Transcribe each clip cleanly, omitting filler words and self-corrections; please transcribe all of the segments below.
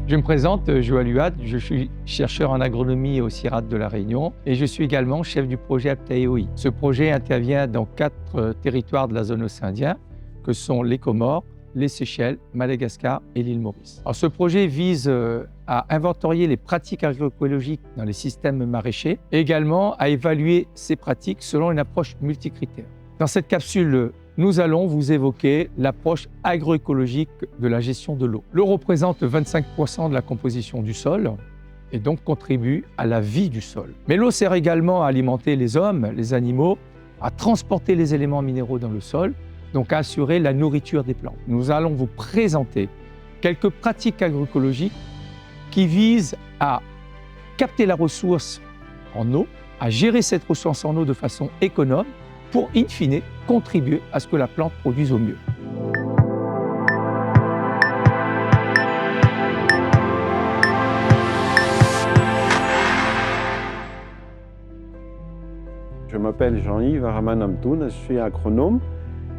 Je me présente, Joël Huat, je suis chercheur en agronomie au CIRAD de La Réunion et je suis également chef du projet Aptaéoi. Ce projet intervient dans 4 territoires de la zone océan Indien, que sont les Comores, les Seychelles, Madagascar et l'île Maurice. Alors, ce projet vise à inventorier les pratiques agroécologiques dans les systèmes maraîchers et également à évaluer ces pratiques selon une approche multicritère. Dans cette capsule, nous allons vous évoquer l'approche agroécologique de la gestion de l'eau. L'eau représente 25% de la composition du sol et donc contribue à la vie du sol. Mais l'eau sert également à alimenter les hommes, les animaux, à transporter les éléments minéraux dans le sol, donc à assurer la nourriture des plantes. Nous allons vous présenter quelques pratiques agroécologiques qui visent à capter la ressource en eau, à gérer cette ressource en eau de façon économe pour, in fine, contribuer à ce que la plante produise au mieux. Je m'appelle Jean-Yves Rahman Amtoun, je suis agronome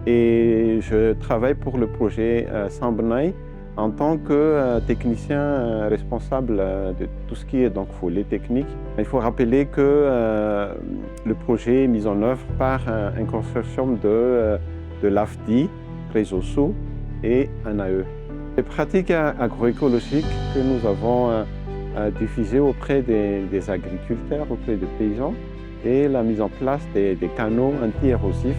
et je travaille pour le projet Sambnaï en tant que technicien responsable de tout ce qui est donc volet technique. Il faut rappeler que le projet est mis en œuvre par un consortium de l'AFDI, Réseau et ANAE. Les pratiques agroécologiques que nous avons diffusées auprès des agriculteurs, auprès des paysans, et la mise en place des canaux anti-érosifs,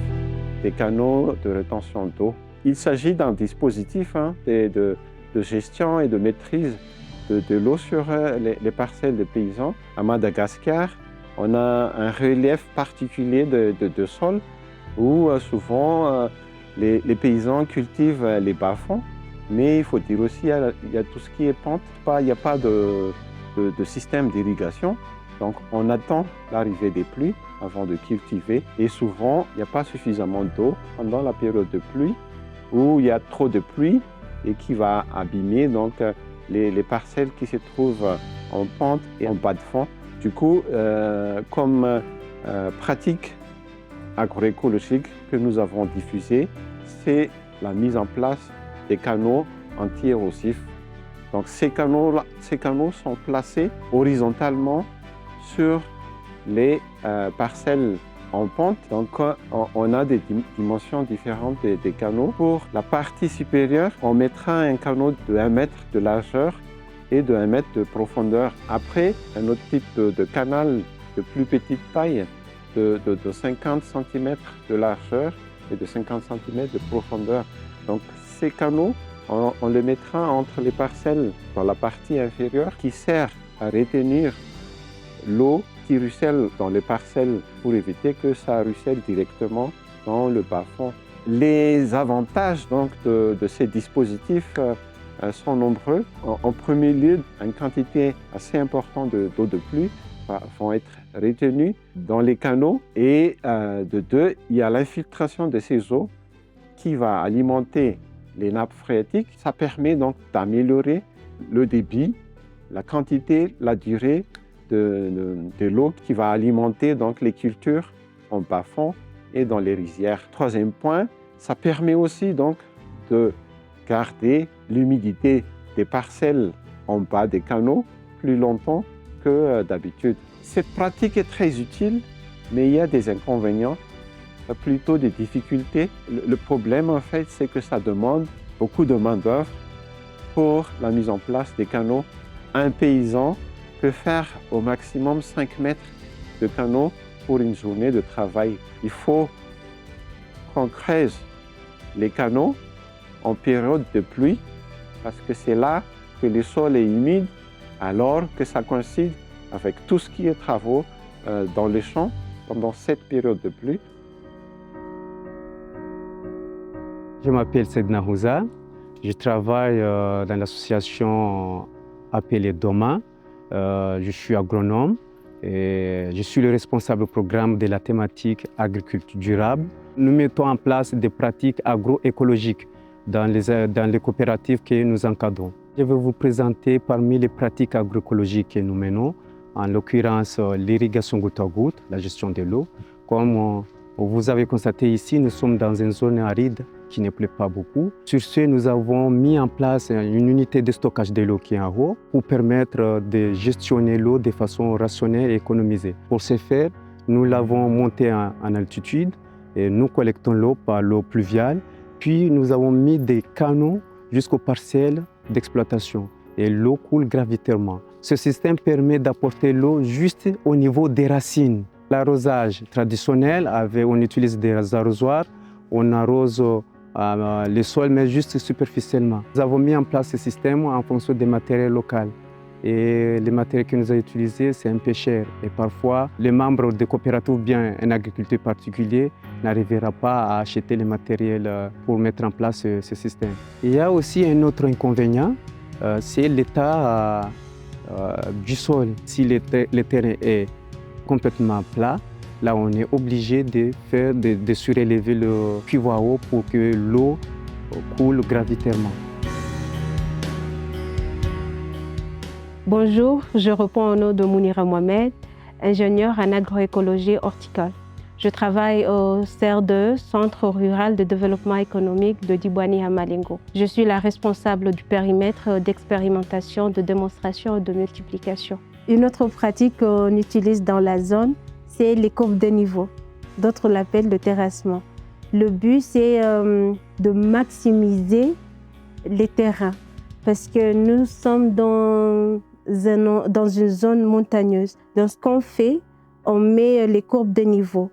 des canaux de rétention d'eau. Il s'agit d'un dispositif de gestion et de maîtrise de l'eau sur les parcelles de paysans. À Madagascar, on a un relief particulier de sol où souvent les paysans cultivent les bas-fonds, mais il faut dire aussi qu'il y a tout ce qui est pente. Il n'y a pas de système d'irrigation. Donc on attend l'arrivée des pluies avant de cultiver et souvent il n'y a pas suffisamment d'eau pendant la période de pluie où il y a trop de pluie et qui va abîmer donc, les parcelles qui se trouvent en pente et en bas de fond. Du coup, comme pratique agroécologique que nous avons diffusée, c'est la mise en place des canaux anti-érosifs. Donc ces canaux sont placés horizontalement sur les parcelles en pente. Donc on a des dimensions différentes des canaux. Pour la partie supérieure, on mettra un canal de 1 mètre de largeur et de 1 mètre de profondeur. Après, un autre type de canal de plus petite taille, de 50 cm de largeur et de 50 cm de profondeur. Donc ces canaux, on les mettra entre les parcelles dans la partie inférieure qui sert à retenir l'eau qui ruisselle dans les parcelles pour éviter que ça ruisselle directement dans le bas-fond. Les avantages donc, de ces dispositifs sont nombreux. En premier lieu, une quantité assez importante d'eau de pluie vont être retenues dans les canaux et de deux, il y a l'infiltration de ces eaux qui va alimenter les nappes phréatiques. Ça permet donc d'améliorer le débit, la quantité, la durée de l'eau qui va alimenter donc, les cultures en bas-fond et dans les rizières. Troisième point, ça permet aussi donc, de garder l'humidité des parcelles en bas des canaux plus longtemps que d'habitude. Cette pratique est très utile, mais il y a des inconvénients, plutôt des difficultés. Le problème, en fait, c'est que ça demande beaucoup de main-d'œuvre pour la mise en place des canaux. Un paysan peut faire au maximum 5 mètres de canaux pour une journée de travail. Il faut qu'on creuse les canaux en période de pluie parce que c'est là que le sol est humide alors que ça coïncide avec tout ce qui est travaux dans les champs pendant cette période de pluie. Je m'appelle Sedna Houza, je travaille dans l'association appelée DOMA. Je suis agronome et je suis le responsable programme de la thématique agriculture durable. Nous mettons en place des pratiques agroécologiques dans les coopératives que nous encadrons. Je vais vous présenter parmi les pratiques agroécologiques que nous menons, en l'occurrence l'irrigation goutte à goutte, la gestion de l'eau. Comme vous avez constaté ici, nous sommes dans une zone aride qui ne pleut pas beaucoup. Sur ce, nous avons mis en place une unité de stockage de l'eau qui est en haut pour permettre de gestionner l'eau de façon rationnelle et économisée. Pour ce faire, nous l'avons montée en altitude et nous collectons l'eau par l'eau pluviale. Puis nous avons mis des canaux jusqu'aux parcelles d'exploitation et l'eau coule gravitairement. Ce système permet d'apporter l'eau juste au niveau des racines. L'arrosage traditionnel, on utilise des arrosoirs, on arrose le sol mais juste superficiellement. Nous avons mis en place ce système en fonction des matériels locaux. Et les matériels que nous avons utilisés, c'est un peu cher. Et parfois, les membres de coopératives ou bien un agriculteur particulier n'arrivera pas à acheter les matériels pour mettre en place ce système. Il y a aussi un autre inconvénient, c'est l'état du sol. Si le terrain est complètement plat, là on est obligé de surélever le cuve à eau pour que l'eau coule gravitairement. Bonjour, je réponds au nom de Mounira Mohamed, ingénieure en agroécologie horticole. Je travaille au CRDE, Centre rural de développement économique de Dibouani à Malingo. Je suis la responsable du périmètre d'expérimentation, de démonstration et de multiplication. Une autre pratique qu'on utilise dans la zone, c'est les courbes de niveau. D'autres l'appellent le terrassement. Le but, c'est de maximiser les terrains parce que nous sommes dans une zone montagneuse. Donc, ce qu'on fait, on met les courbes de niveau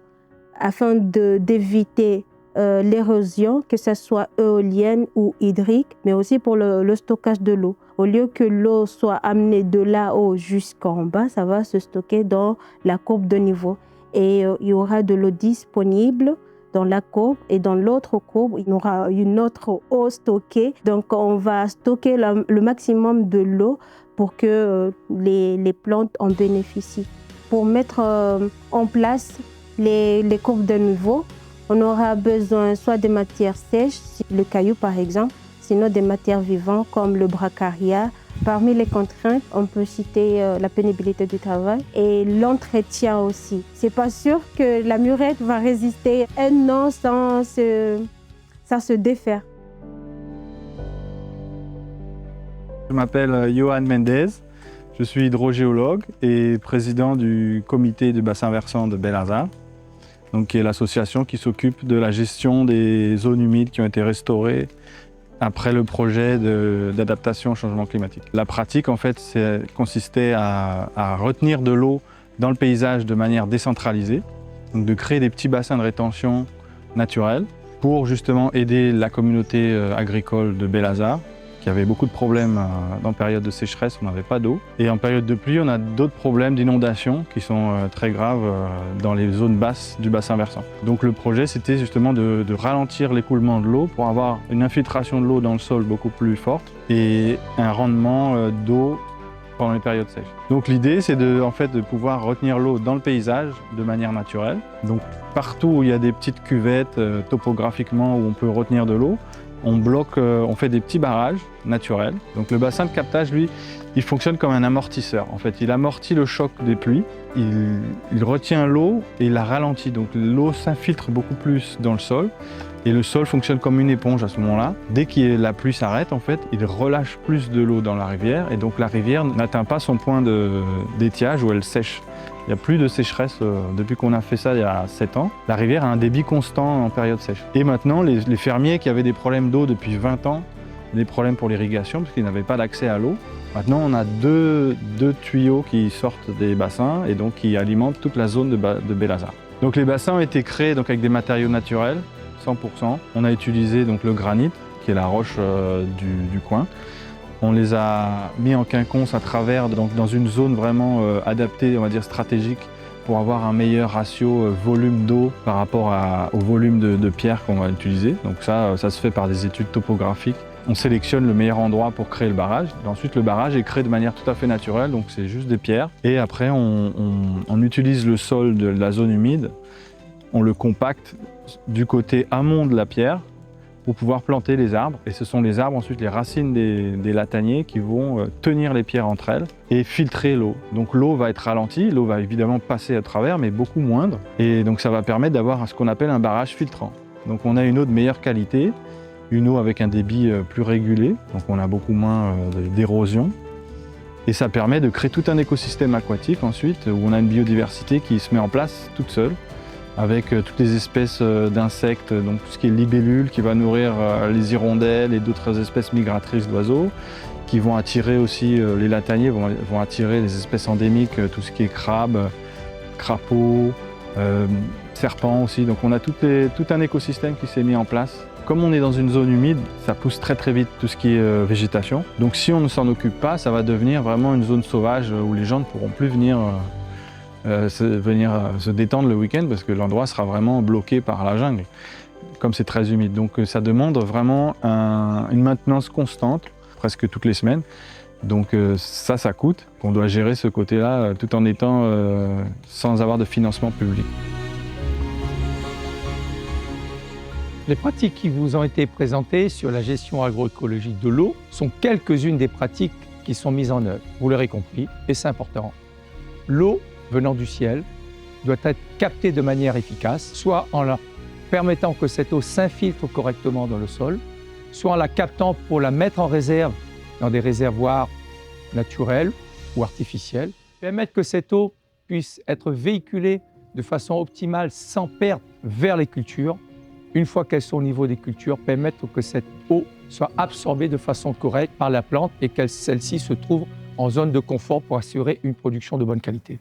afin d'éviter l'érosion, que ce soit éolienne ou hydrique, mais aussi pour le stockage de l'eau. Au lieu que l'eau soit amenée de là-haut jusqu'en bas, ça va se stocker dans la courbe de niveau. Et il y aura de l'eau disponible dans la courbe et dans l'autre courbe, il y aura une autre eau stockée. Donc, on va stocker le maximum de l'eau pour que les plantes en bénéficient. Pour mettre en place les courbes de niveau, on aura besoin soit des matières sèches, le caillou par exemple, sinon des matières vivantes comme le bracharia. Parmi les contraintes, on peut citer la pénibilité du travail et l'entretien aussi. C'est pas sûr que la murette va résister un an sans se défaire. Je m'appelle Johan Mendez, je suis hydrogéologue et président du comité du bassin versant de Bel-Hazard, qui est l'association qui s'occupe de la gestion des zones humides qui ont été restaurées après le projet d'adaptation au changement climatique. La pratique, en fait, consistait à retenir de l'eau dans le paysage de manière décentralisée, donc de créer des petits bassins de rétention naturels pour justement aider la communauté agricole de Bel-Hazard, qui avait beaucoup de problèmes en période de sécheresse, on n'avait pas d'eau. Et en période de pluie, on a d'autres problèmes d'inondation qui sont très graves dans les zones basses du bassin versant. Donc le projet, c'était justement de ralentir l'écoulement de l'eau pour avoir une infiltration de l'eau dans le sol beaucoup plus forte et un rendement d'eau pendant les périodes sèches. Donc l'idée, c'est de pouvoir retenir l'eau dans le paysage de manière naturelle. Donc partout où il y a des petites cuvettes topographiquement où on peut retenir de l'eau, on fait des petits barrages naturels. Donc le bassin de captage, lui, il fonctionne comme un amortisseur. En fait, il amortit le choc des pluies, il retient l'eau et il la ralentit. Donc l'eau s'infiltre beaucoup plus dans le sol et le sol fonctionne comme une éponge à ce moment-là. Dès que la pluie s'arrête, en fait, il relâche plus de l'eau dans la rivière et donc la rivière n'atteint pas son point d'étiage où elle sèche. Il n'y a plus de sécheresse depuis qu'on a fait ça il y a 7 ans. La rivière a un débit constant en période sèche. Et maintenant, les fermiers qui avaient des problèmes d'eau depuis 20 ans, des problèmes pour l'irrigation parce qu'ils n'avaient pas d'accès à l'eau, maintenant on a deux tuyaux qui sortent des bassins et donc qui alimentent toute la zone de Bel-Hazard. Donc les bassins ont été créés avec des matériaux naturels, 100%. On a utilisé donc le granit, qui est la roche du coin. On les a mis en quinconce à travers, donc dans une zone vraiment adaptée, on va dire stratégique, pour avoir un meilleur ratio volume d'eau par rapport au volume de pierre qu'on va utiliser. Donc ça se fait par des études topographiques. On sélectionne le meilleur endroit pour créer le barrage. Et ensuite, le barrage est créé de manière tout à fait naturelle, donc c'est juste des pierres. Et après, on utilise le sol de la zone humide, on le compacte du côté amont de la pierre, pour pouvoir planter les arbres. Et ce sont les arbres, ensuite les racines des lataniers qui vont tenir les pierres entre elles et filtrer l'eau. Donc l'eau va être ralentie, l'eau va évidemment passer à travers, mais beaucoup moindre. Et donc ça va permettre d'avoir ce qu'on appelle un barrage filtrant. Donc on a une eau de meilleure qualité, une eau avec un débit plus régulé, donc on a beaucoup moins d'érosion. Et ça permet de créer tout un écosystème aquatique ensuite, où on a une biodiversité qui se met en place toute seule, avec toutes les espèces d'insectes, donc tout ce qui est libellule qui va nourrir les hirondelles et d'autres espèces migratrices d'oiseaux, qui vont attirer aussi, les lataniers vont attirer les espèces endémiques, tout ce qui est crabe, crapaud, serpents aussi. Donc on a tout un écosystème qui s'est mis en place. Comme on est dans une zone humide, ça pousse très très vite tout ce qui est végétation. Donc si on ne s'en occupe pas, ça va devenir vraiment une zone sauvage où les gens ne pourront plus venir se détendre le week-end parce que l'endroit sera vraiment bloqué par la jungle, comme c'est très humide. Donc ça demande vraiment une maintenance constante, presque toutes les semaines. Donc ça coûte. On doit gérer ce côté-là tout en étant sans avoir de financement public. Les pratiques qui vous ont été présentées sur la gestion agroécologique de l'eau sont quelques-unes des pratiques qui sont mises en œuvre. Vous l'aurez compris, et c'est important. L'eau venant du ciel doit être captée de manière efficace, soit en leur permettant que cette eau s'infiltre correctement dans le sol, soit en la captant pour la mettre en réserve dans des réservoirs naturels ou artificiels, permettre que cette eau puisse être véhiculée de façon optimale sans perdre vers les cultures. Une fois qu'elles sont au niveau des cultures, permettre que cette eau soit absorbée de façon correcte par la plante et que celle-ci se trouve en zone de confort pour assurer une production de bonne qualité.